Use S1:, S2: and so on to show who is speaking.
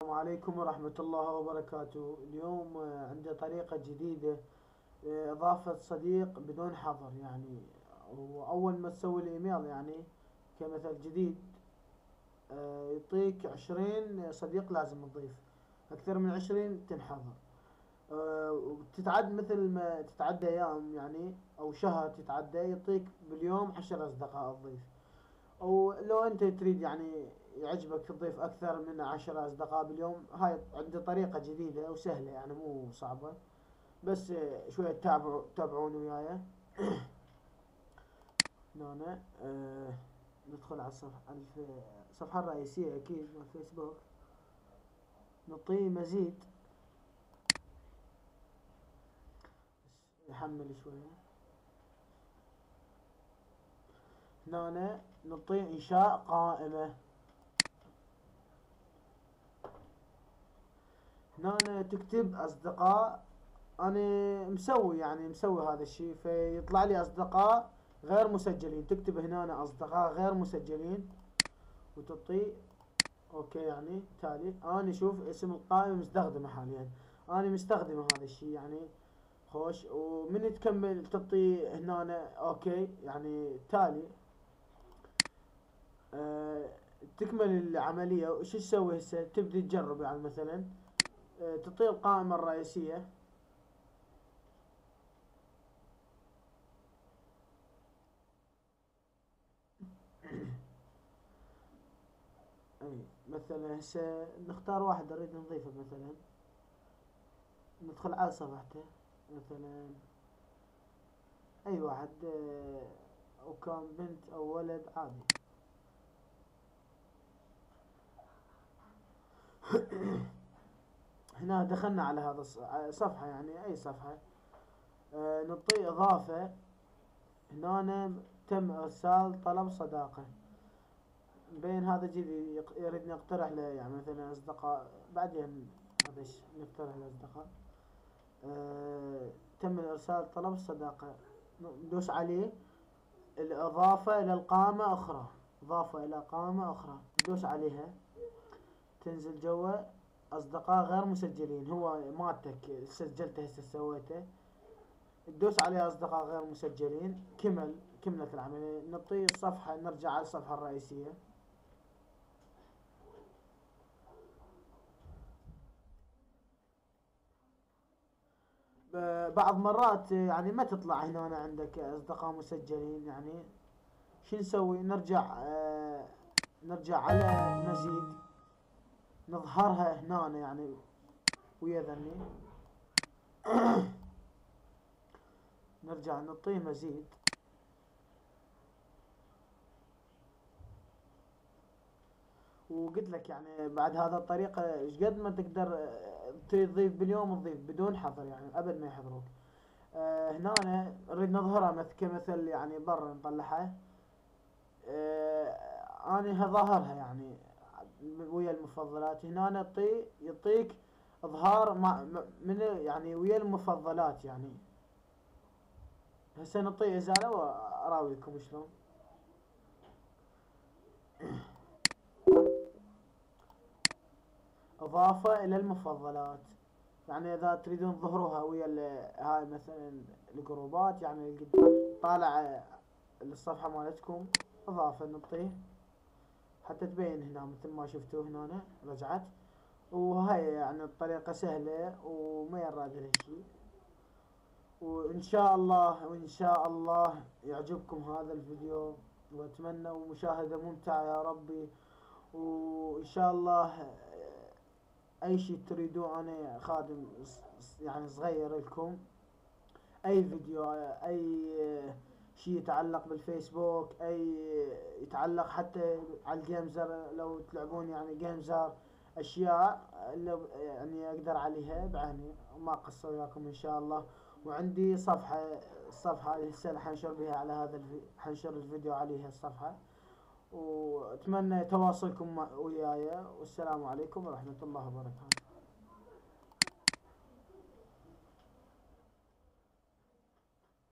S1: السلام عليكم ورحمة الله وبركاته. اليوم عندي طريقة جديدة لإضافة صديق بدون حظر يعني. وأول ما تسوي الإيميل يعني كمثل جديد، يعطيك 20 صديق لازم تضيف. أكثر من 20 تنحظر. وتتعد مثل ما تتعدى أيام يعني أو شهر تتعدى، يعطيك باليوم 10 أصدقاء تضيف. ولو انت تريد يعني يعجبك تضيف اكثر من 10 اصدقاء باليوم، هاي عندي طريقة جديدة وسهلة يعني مو صعبة. بس شوية تابعون وياي. هنا ندخل على الصفحة الرئيسية اكيد مال فيسبوك، نعطيه مزيد، بس يحمل شوية. هنا نعطيه انشاء قائمة. هنا تكتب اصدقاء. انا مسوي هذا الشيء، فيطلع لي اصدقاء غير مسجلين. تكتب هنا اصدقاء غير مسجلين وتعطيه اوكي. يعني تالي انا شوف اسم القائمة مستخدمة حاليا، انا مستخدمه هذا الشيء يعني خوش. ومن تكمل تعطي هنا اوكي يعني تالي. تكمل العملية. وش تسوي هسه؟ تبدي تجرب يعني مثلا تعطيه القائمة الرئيسية. اي مثلا هسه نختار واحد نريد نضيفه مثلا، ندخل على صفحته مثلا اي واحد، او كان بنت او ولد عادي. هنا دخلنا على هذا الصفحة يعني اي صفحة. نعطي اضافة. هنا تم ارسال طلب صداقة. بين هذا جدي يريد نقترح له يعني مثلا اصدقاء، بعدين هذا نقترح الاصدقاء. تم ارسال طلب الصداقة، ندوس عليه. الإضافة إلى القائمة أخرى، إضافة إلى قائمة أخرى ندوس عليها. تنزل جوا أصدقاء غير مسجلين، هو مالتك سجلته هسه سويته. تدوس عليه أصدقاء غير مسجلين. كملت العملية. نعطيه الصفحة، نرجع على الصفحة الرئيسية. بعض مرات يعني ما تطلع هنا عندك أصدقاء مسجلين يعني. شو نسوي؟ نرجع على مزيد، نظهرها هنا يعني ويا ذني. نرجع نعطيه مزيد. وقلت لك يعني بعد هذا الطريقة ايش قد ما تقدر تضيف باليوم تضيف بدون حظر يعني ابد ما يحظروك. هنا نريد نظهرها كمثل يعني برا نطلعها. انا ظاهرها يعني ويا المفضلات. هنا يعطيك اظهار من يعني ويا المفضلات يعني. هسه نعطيه ازالة واراويكم شلون. اضافة الى المفضلات يعني اذا تريدون تظهروها ويا هاي مثلا الجروبات يعني طالع الصفحة مالتكم. اضافة نعطيه حتى تبين هنا مثل ما شفتوا هنا رجعت. وهاي يعني الطريقة سهلة وما يراد لها شيء. وان شاء الله يعجبكم هذا الفيديو، واتمنى مشاهدة ممتعة يا ربي. وان شاء الله اي شيء تريدوه انا خادم يعني صغير لكم. اي فيديو، اي شيء يتعلق بالفيسبوك، اي يتعلق حتى على الجيمزر لو تلعبون يعني جيمزر، اشياء اللي يعني اقدر عليها بعيني وما اقصر وياكم ان شاء الله. وعندي الصفحة اللي هسه حنشر بها على هذا حنشر الفيديو عليها الصفحة. واتمنى تواصلكم وياي. والسلام عليكم ورحمة الله وبركاته.